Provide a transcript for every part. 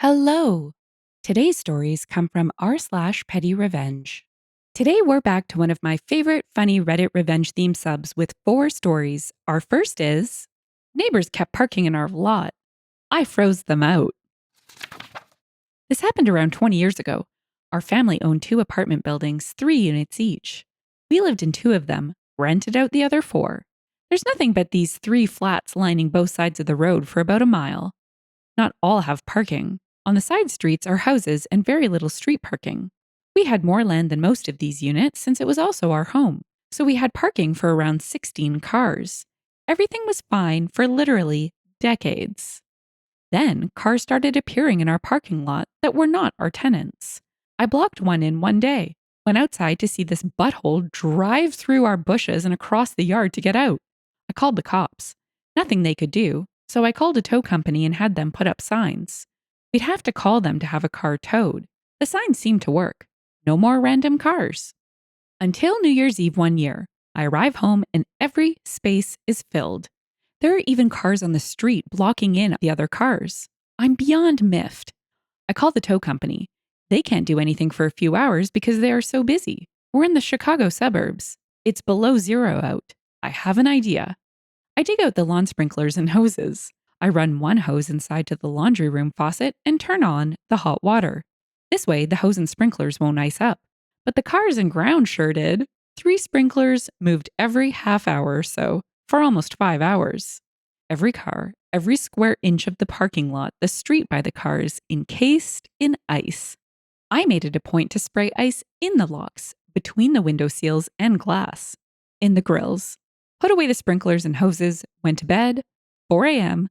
Hello! Today's stories come from r/PettyRevenge. Today we're back to one of my favorite funny Reddit revenge theme subs with 4 stories. Our first is Neighbors kept parking in our lot. I froze them out. This happened around 20 years ago. Our family owned 2 apartment buildings, 3 units each. We lived in 2 of them, rented out the other 4. There's nothing but these 3 flats lining both sides of the road for about a mile. Not all have parking. On the side streets are houses and very little street parking. We had more land than most of these units since it was also our home, so we had parking for around 16 cars. Everything was fine for literally decades. Then cars started appearing in our parking lot that were not our tenants. I blocked one in one day, went outside to see this butthole drive through our bushes and across the yard to get out. I called the cops. Nothing they could do, so I called a tow company and had them put up signs. We'd have to call them to have a car towed. The signs seemed to work. No more random cars. Until New Year's Eve one year, I arrive home and every space is filled. There are even cars on the street blocking in the other cars. I'm beyond miffed. I call the tow company. They can't do anything for a few hours because they are so busy. We're in the Chicago suburbs. It's below zero out. I have an idea. I dig out the lawn sprinklers and hoses. I run one hose inside to the laundry room faucet and turn on the hot water. This way, the hose and sprinklers won't ice up. But the cars and ground sure did. 3 sprinklers moved every half hour or so for almost 5 hours. Every car, every square inch of the parking lot, the street by the cars, encased in ice. I made it a point to spray ice in the locks, between the window seals and glass, in the grills. Put away the sprinklers and hoses, went to bed, 4 a.m.,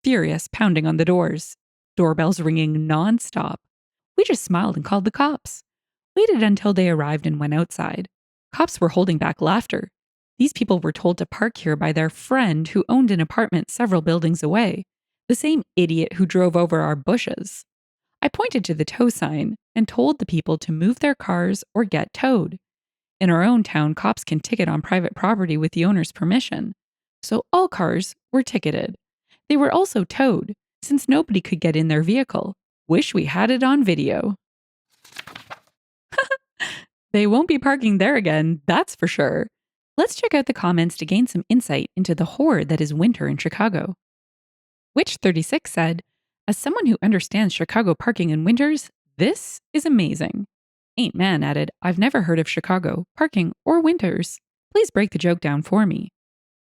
furious, pounding on the doors, doorbells ringing nonstop. We just smiled and called the cops. Waited until they arrived and went outside. Cops were holding back laughter. These people were told to park here by their friend who owned an apartment several buildings away, the same idiot who drove over our bushes. I pointed to the tow sign and told the people to move their cars or get towed. In our own town, cops can ticket on private property with the owner's permission. So all cars were ticketed. They were also towed, since nobody could get in their vehicle. Wish we had it on video. They won't be parking there again, that's for sure. Let's check out the comments to gain some insight into the horror that is winter in Chicago. Witch36 said, "As someone who understands Chicago parking in winters, this is amazing." Ain't Man added, "I've never heard of Chicago, parking, or winters. Please break the joke down for me."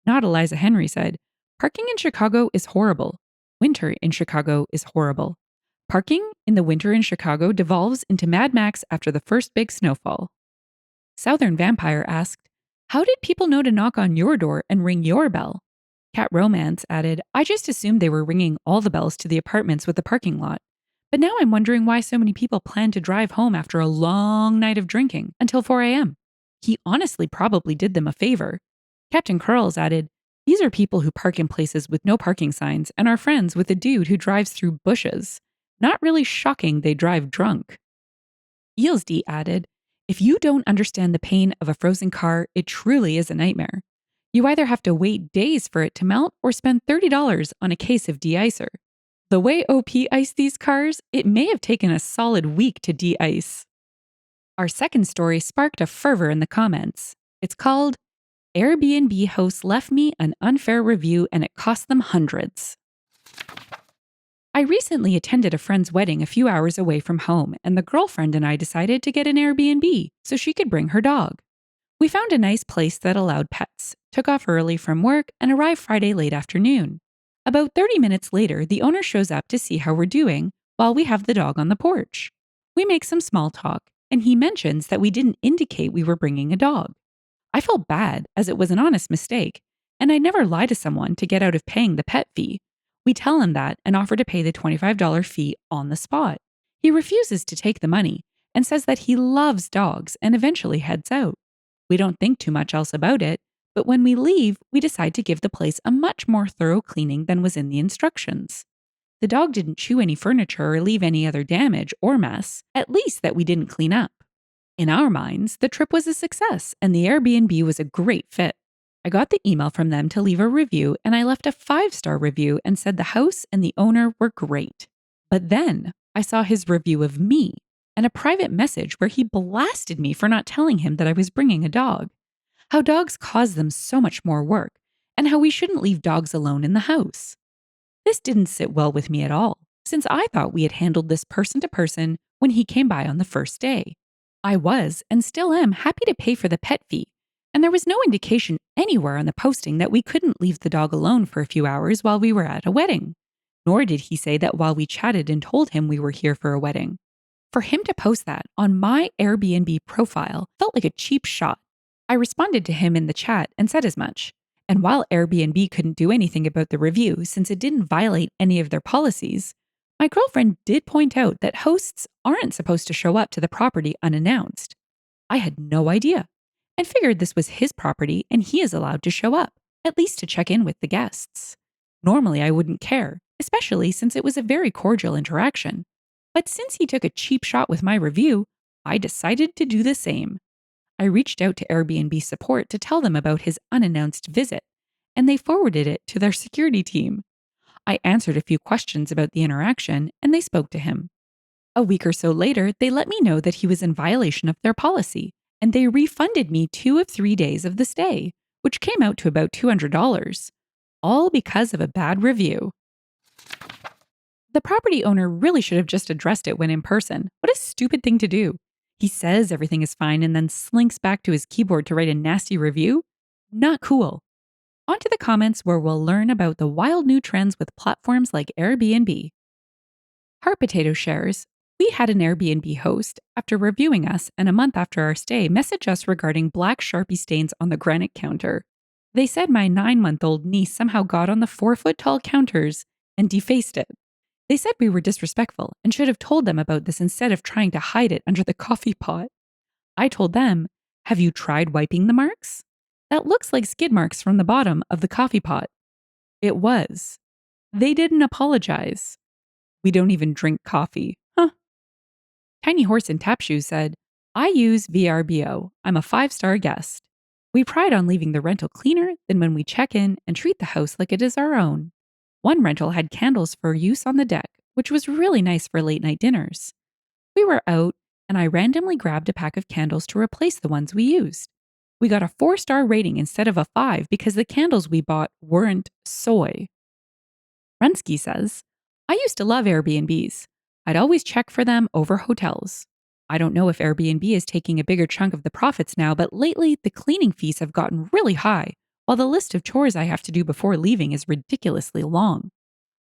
Not Eliza Henry said, "Parking in Chicago is horrible. Winter in Chicago is horrible. Parking in the winter in Chicago devolves into Mad Max after the first big snowfall." Southern Vampire asked, "How did people know to knock on your door and ring your bell?" Cat Romance added, "I just assumed they were ringing all the bells to the apartments with the parking lot. But now I'm wondering why so many people plan to drive home after a long night of drinking until 4 a.m. He honestly probably did them a favor." Captain Curls added, "These are people who park in places with no parking signs and are friends with a dude who drives through bushes. Not really shocking they drive drunk." Eels D added, "If you don't understand the pain of a frozen car, it truly is a nightmare. You either have to wait days for it to melt or spend $30 on a case of de-icer. The way OP iced these cars, it may have taken a solid week to de-ice." Our second story sparked a fervor in the comments. It's called Airbnb Hosts Left Me an Unfair Review and It Cost Them Hundreds. I recently attended a friend's wedding a few hours away from home, and the girlfriend and I decided to get an Airbnb so she could bring her dog. We found a nice place that allowed pets, took off early from work, and arrived Friday late afternoon. About 30 minutes later, the owner shows up to see how we're doing while we have the dog on the porch. We make some small talk, and he mentions that we didn't indicate we were bringing a dog. I felt bad, as it was an honest mistake, and I never lie to someone to get out of paying the pet fee. We tell him that and offer to pay the $25 fee on the spot. He refuses to take the money and says that he loves dogs and eventually heads out. We don't think too much else about it, but when we leave, we decide to give the place a much more thorough cleaning than was in the instructions. The dog didn't chew any furniture or leave any other damage or mess, at least that we didn't clean up. In our minds, the trip was a success and the Airbnb was a great fit. I got the email from them to leave a review, and I left a 5-star review and said the house and the owner were great. But then I saw his review of me and a private message where he blasted me for not telling him that I was bringing a dog, how dogs cause them so much more work, and how we shouldn't leave dogs alone in the house. This didn't sit well with me at all, since I thought we had handled this person to person when he came by on the first day. I was, and still am, happy to pay for the pet fee, and there was no indication anywhere on the posting that we couldn't leave the dog alone for a few hours while we were at a wedding. Nor did he say that while we chatted and told him we were here for a wedding. For him to post that on my Airbnb profile felt like a cheap shot. I responded to him in the chat and said as much. And while Airbnb couldn't do anything about the review since it didn't violate any of their policies, my girlfriend did point out that hosts aren't supposed to show up to the property unannounced. I had no idea and figured this was his property and he is allowed to show up, at least to check in with the guests. Normally, I wouldn't care, especially since it was a very cordial interaction. But since he took a cheap shot with my review, I decided to do the same. I reached out to Airbnb support to tell them about his unannounced visit, and they forwarded it to their security team. I answered a few questions about the interaction, and they spoke to him. A week or so later, they let me know that he was in violation of their policy, and they refunded me 2 of 3 days of the stay, which came out to about $200, all because of a bad review. The property owner really should have just addressed it when in person. What a stupid thing to do. He says everything is fine and then slinks back to his keyboard to write a nasty review? Not cool. On to the comments where we'll learn about the wild new trends with platforms like Airbnb. Heart Potato shares, we had an Airbnb host, after reviewing us and a month after our stay, message us regarding black Sharpie stains on the granite counter. They said my 9-month-old niece somehow got on the 4-foot-tall counters and defaced it. They said we were disrespectful and should have told them about this instead of trying to hide it under the coffee pot. I told them, have you tried wiping the marks? That looks like skid marks from the bottom of the coffee pot. It was. They didn't apologize. We don't even drink coffee. Huh. Tiny Horse in Tap Shoes said, I use VRBO. I'm a 5-star guest. We pride on leaving the rental cleaner than when we check in and treat the house like it is our own. One rental had candles for use on the deck, which was really nice for late night dinners. We were out, and I randomly grabbed a pack of candles to replace the ones we used. We got a 4-star rating instead of a 5 because the candles we bought weren't soy. Runsky says, I used to love Airbnbs. I'd always check for them over hotels. I don't know if Airbnb is taking a bigger chunk of the profits now, but lately the cleaning fees have gotten really high, while the list of chores I have to do before leaving is ridiculously long.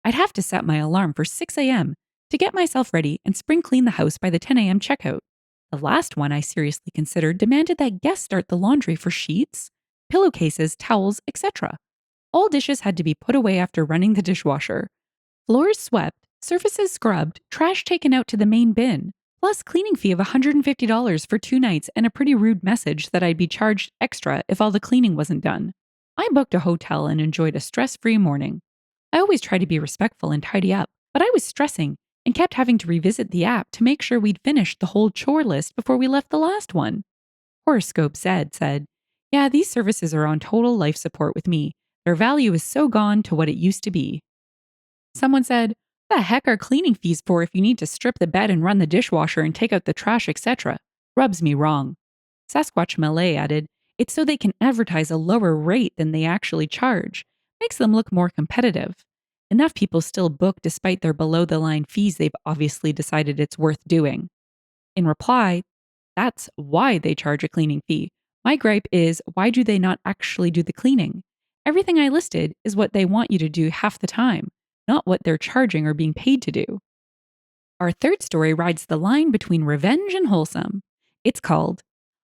I'd have to set my alarm for 6 a.m. to get myself ready and spring clean the house by the 10 a.m. checkout. The last one I seriously considered demanded that guests start the laundry for sheets, pillowcases, towels, etc. All dishes had to be put away after running the dishwasher. Floors swept, surfaces scrubbed, trash taken out to the main bin, plus cleaning fee of $150 for 2 nights and a pretty rude message that I'd be charged extra if all the cleaning wasn't done. I booked a hotel and enjoyed a stress-free morning. I always try to be respectful and tidy up, but I was stressing and kept having to revisit the app to make sure we'd finished the whole chore list before we left the last one. Horoscope said, yeah, these services are on total life support with me. Their value is so gone to what it used to be. Someone said, what the heck are cleaning fees for if you need to strip the bed and run the dishwasher and take out the trash, etc.? Rubs me wrong. Sasquatch Malay added, it's so they can advertise a lower rate than they actually charge. Makes them look more competitive. Enough people still book despite their below-the-line fees they've obviously decided it's worth doing. In reply, that's why they charge a cleaning fee. My gripe is, why do they not actually do the cleaning? Everything I listed is what they want you to do half the time, not what they're charging or being paid to do. Our third story rides the line between revenge and wholesome. It's called,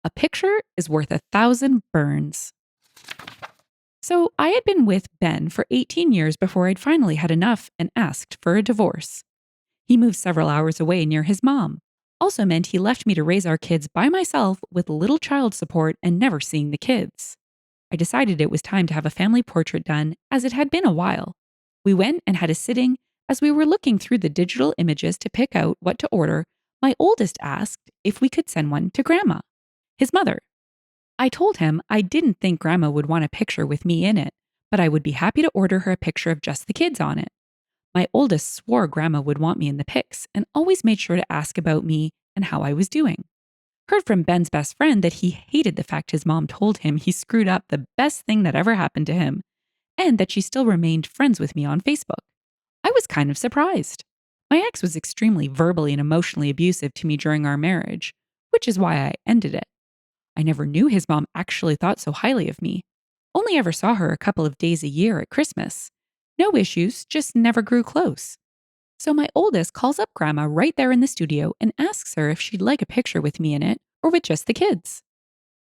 A Picture is Worth 1,000 Burns. So I had been with Ben for 18 years before I'd finally had enough and asked for a divorce. He moved several hours away near his mom. Also meant he left me to raise our kids by myself with little child support and never seeing the kids. I decided it was time to have a family portrait done, as it had been a while. We went and had a sitting. As we were looking through the digital images to pick out what to order, my oldest asked if we could send one to Grandma, his mother. I told him I didn't think Grandma would want a picture with me in it, but I would be happy to order her a picture of just the kids on it. My oldest swore Grandma would want me in the pics and always made sure to ask about me and how I was doing. Heard from Ben's best friend that he hated the fact his mom told him he screwed up the best thing that ever happened to him, and that she still remained friends with me on Facebook. I was kind of surprised. My ex was extremely verbally and emotionally abusive to me during our marriage, which is why I ended it. I never knew his mom actually thought so highly of me. Only ever saw her a couple of days a year at Christmas. No issues, just never grew close. So my oldest calls up Grandma right there in the studio and asks her if she'd like a picture with me in it or with just the kids.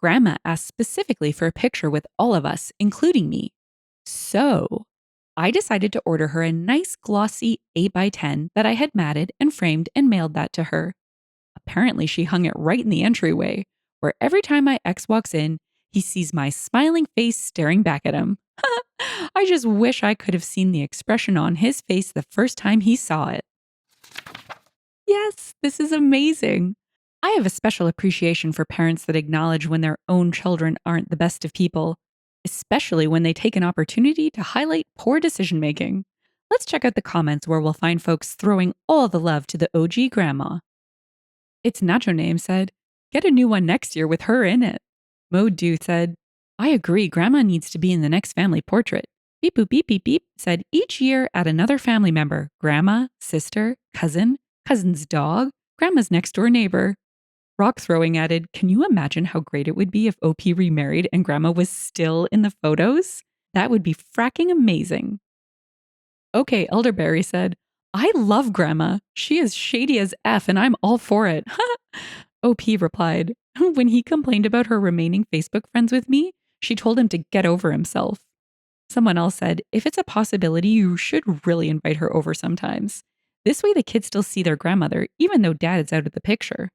Grandma asked specifically for a picture with all of us, including me. So I decided to order her a nice glossy 8x10 that I had matted and framed and mailed that to her. Apparently, she hung it right in the entryway, where every time my ex walks in, he sees my smiling face staring back at him. I just wish I could have seen the expression on his face the first time he saw it. Yes, this is amazing. I have a special appreciation for parents that acknowledge when their own children aren't the best of people, especially when they take an opportunity to highlight poor decision making. Let's check out the comments where we'll find folks throwing all the love to the OG grandma. Its Nacho Name said, "Get a new one next year with her in it." Mode Do said, "I agree, Grandma needs to be in the next family portrait." Beep Boop Beep Beep Beep said, "Each year add another family member, grandma, sister, cousin, cousin's dog, grandma's next door neighbor." Rock Throwing added, "Can you imagine how great it would be if OP remarried and grandma was still in the photos? That would be fracking amazing." Okay, Elderberry said, "I love grandma. She is shady as F and I'm all for it." OP replied, "When he complained about her remaining Facebook friends with me, she told him to get over himself." Someone else said, "If it's a possibility, you should really invite her over sometimes. This way the kids still see their grandmother, even though dad is out of the picture."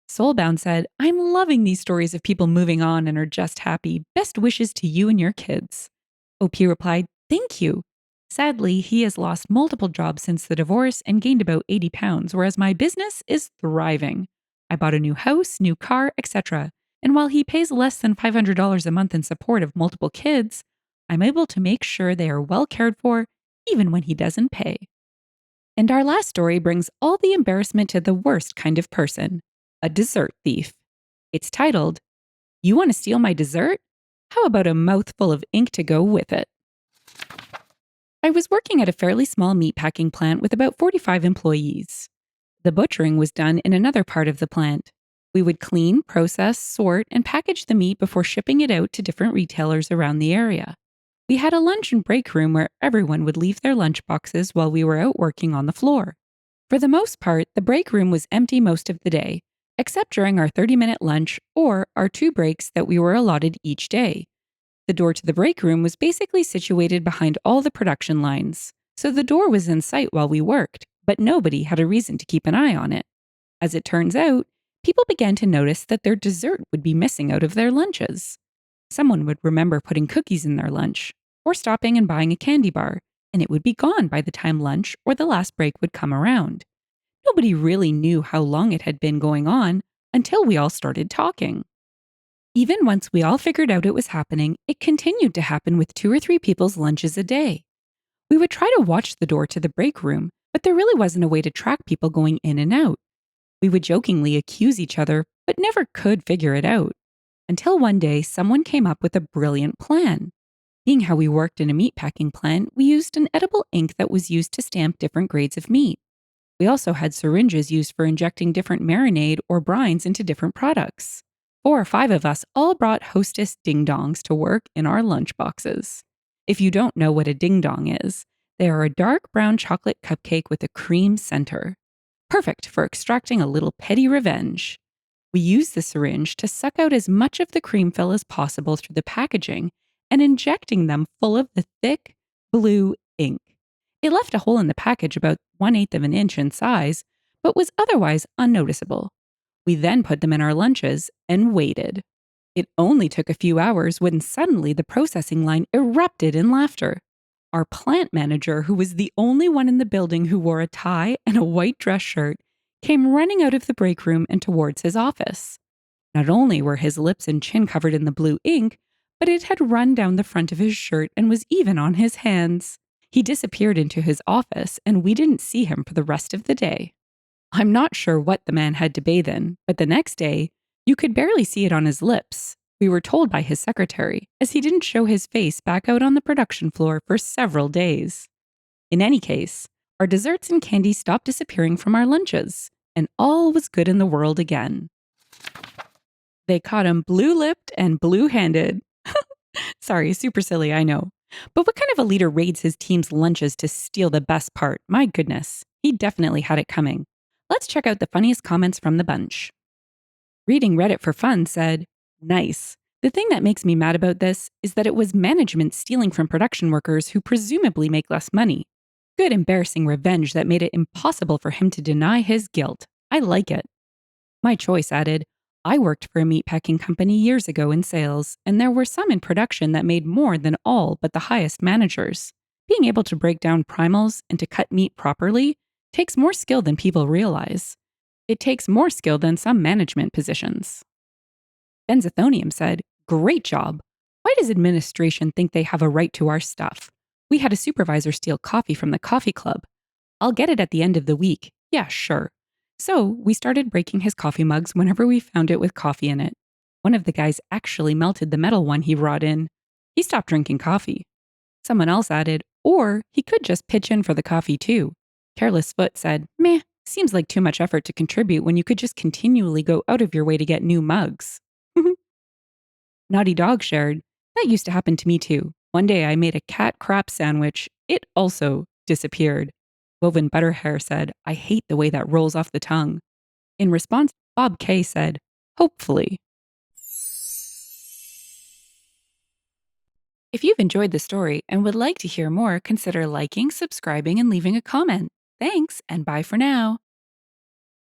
Soulbound said, "I'm loving these stories of people moving on and are just happy. Best wishes to you and your kids." OP replied, "Thank you. Sadly, he has lost multiple jobs since the divorce and gained about 80 pounds, whereas my business is thriving. I bought a new house, new car, etc. And while he pays less than $500 a month in support of multiple kids, I'm able to make sure they are well cared for, even when he doesn't pay." And our last story brings all the embarrassment to the worst kind of person, a dessert thief. It's titled, "You Want to Steal My Dessert? How about a mouthful of ink to go with it?" I was working at a fairly small meatpacking plant with about 45 employees. The butchering was done in another part of the plant. We would clean, process, sort, and package the meat before shipping it out to different retailers around the area. We had a lunch and break room where everyone would leave their lunch boxes while we were out working on the floor. For the most part, the break room was empty most of the day, except during our 30-minute lunch or our 2 breaks that we were allotted each day. The door to the break room was basically situated behind all the production lines, so the door was in sight while we worked, but nobody had a reason to keep an eye on it. As it turns out, people began to notice that their dessert would be missing out of their lunches. Someone would remember putting cookies in their lunch, or stopping and buying a candy bar, and it would be gone by the time lunch or the last break would come around. Nobody really knew how long it had been going on until we all started talking. Even once we all figured out it was happening, it continued to happen with 2 or 3 people's lunches a day. We would try to watch the door to the break room, but there really wasn't a way to track people going in and out. We would jokingly accuse each other, but never could figure it out. Until one day, someone came up with a brilliant plan. Being how we worked in a meatpacking plant, we used an edible ink that was used to stamp different grades of meat. We also had syringes used for injecting different marinade or brines into different products. 4 or 5 of us all brought Hostess ding-dongs to work in our lunch boxes. If you don't know what a ding-dong is, they are a dark brown chocolate cupcake with a cream center. Perfect for extracting a little petty revenge. We used the syringe to suck out as much of the cream fill as possible through the packaging and injecting them full of the thick, blue ink. It left a hole in the package about 1/8 of an inch in size, but was otherwise unnoticeable. We then put them in our lunches and waited. It only took a few hours when suddenly the processing line erupted in laughter. Our plant manager, who was the only one in the building who wore a tie and a white dress shirt, came running out of the break room and towards his office. Not only were his lips and chin covered in the blue ink, but it had run down the front of his shirt and was even on his hands. He disappeared into his office, and we didn't see him for the rest of the day. I'm not sure what the man had to bathe in, but the next day, you could barely see it on his lips. We were told by his secretary, as he didn't show his face back out on the production floor for several days. In any case, our desserts and candy stopped disappearing from our lunches, and all was good in the world again. They caught him blue-lipped and blue-handed. Sorry, super silly, I know. But what kind of a leader raids his team's lunches to steal the best part? My goodness, he definitely had it coming. Let's check out the funniest comments from the bunch. Reading Reddit for Fun said, "Nice. The thing that makes me mad about this is that it was management stealing from production workers who presumably make less money. Good embarrassing revenge that made it impossible for him to deny his guilt. I like it." My Choice added, "I worked for a meatpacking company years ago in sales, and there were some in production that made more than all but the highest managers. Being able to break down primals and to cut meat properly takes more skill than people realize. It takes more skill than some management positions." Benzethonium said, "Great job. Why does administration think they have a right to our stuff? We had a supervisor steal coffee from the coffee club. I'll get it at the end of the week. Yeah, sure." So we started breaking his coffee mugs whenever we found it with coffee in it. One of the guys actually melted the metal one he brought in. He stopped drinking coffee. Someone else added, "Or he could just pitch in for the coffee too." Careless Foot said, "Meh, seems like too much effort to contribute when you could just continually go out of your way to get new mugs." Naughty Dog shared, "That used to happen to me too. One day I made a cat crap sandwich. It also disappeared." Woven Butterhair said, "I hate the way that rolls off the tongue." In response, Bob K said, "Hopefully." If you've enjoyed the story and would like to hear more, consider liking, subscribing, and leaving a comment. Thanks, and bye for now.